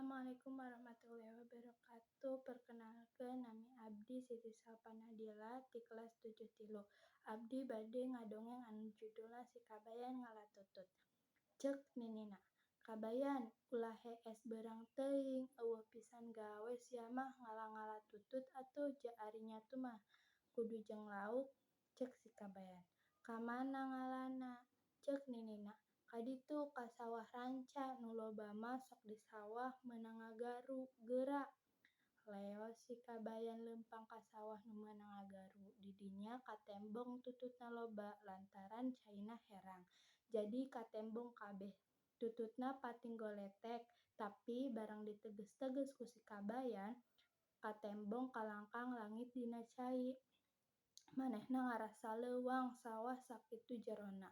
Assalamualaikum warahmatullahi wabarakatuh. Perkenalkeun nami abdi Siti Salpanadila ti kelas 7 tilu. Abdi bade ngadongeng anu judulna Si Kabayan Ngalatutut. Ceuk ninina. Kabayan, ulah hees beurang teuing, eueuh pisan gawe sia mah ngala-ngalatutut atuh ari nyatu mah kudu jeung lauk, ceuk si Kabayan. Kamana ngalana? Ceuk ninina. Kaditu ka sawah ranca nu loba mah sok di sawah meunang ngagaru geura. Leos si Kabayan leumpang ka sawah nu meunang ngagaru. Di dinya katembong tututna loba lantaran caina herang. Jadi katembong kabeh. Tututna pating goletek, tapi barang diteges-teges ku si Kabayan, katembong kalangkang langit dina cai. Manehna ngarasa leuwang sawah sakitu jerona.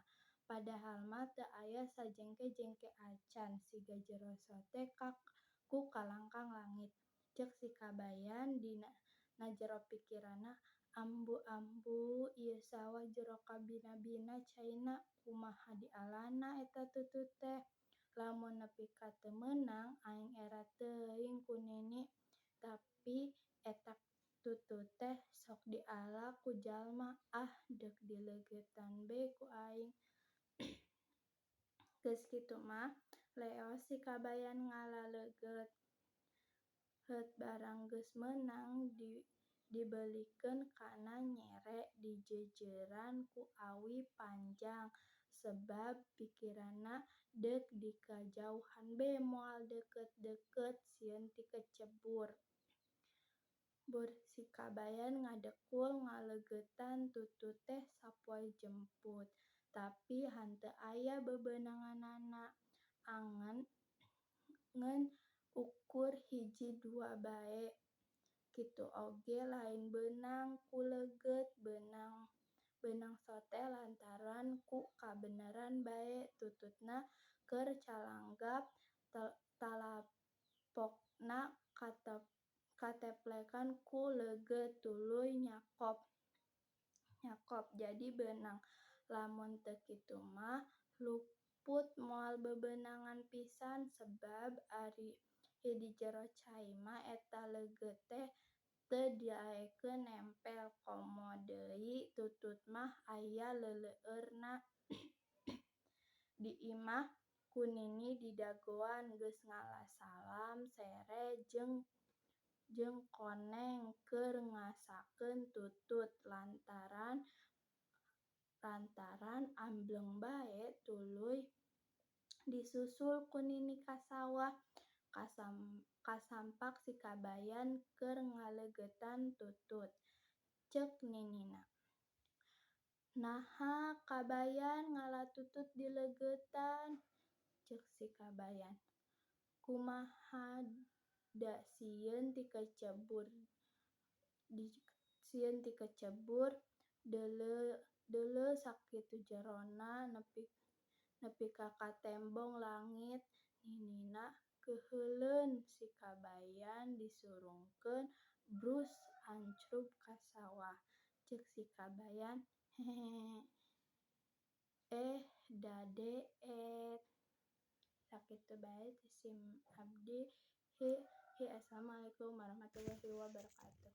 Padahal mah teu aya sajengke-jengke acan siga jero sote ku kalangkang langit. Ceuk si Kabayan dina jero pikiranna, ambu-ambu ieu sawah jero kabina-bina caina kumaha dialana eta tutut teh. Lamun nepi ka teu meunang aing era teuing ku nini, tapi eta tutut teh sok diala ku jalma, deuk dileugeutan bae ku aing. Geus kitu mah leos si Kabayan ngalaleugeut. Heut barang geus meunang dibelikeun kana nyere dijejeuran ku awi panjang sebab pikiranna deuk di kajauhan bae moal deukeut-deukeut sieun ti kecebur. Bur si Kabayan ngadekul ngaleugeutan tutut teh sapoe jemput, tapi henteu aya bebeunanganana. Ngan ukur hiji dua bae. Kitu oge lain beunang ku leugeut beunang sote lantaran ku kabeneran bae tututna keur calanggap talapokna kateplekan ku leugeut tuluy nyakop. Jadi beunang. Lamun teu kitu mah luput moal bebeunangan pisan sebab ari di jero cai mah eta leugeut teh teu diaekeun nempel komo deui tutut mah aya leuleueurna. Di imah ku nini didagoan geus ngala salam sere jeung koneng keur ngasakeun tutut lantaran ambleng bae tuluy disusul ku nini ka sawah. Kasampak si Kabayan keur ngaleugeutan tutut. Ceuk ninina. Naha Kabayan ngalatutut dileugeutan? Ceuk si Kabayan. Kumaha da sieun ti kecebur deuleu sakitu jerona nepi ka katembong langit. Ninina keuheuleun si Kabayan disurungkeun brus ancrub ka sawah. Ceuk si Kabayan, hehehe. Dadeet. Sakitu bae ti sim abdi. Assalamualaikum warahmatullahi wabarakatuh.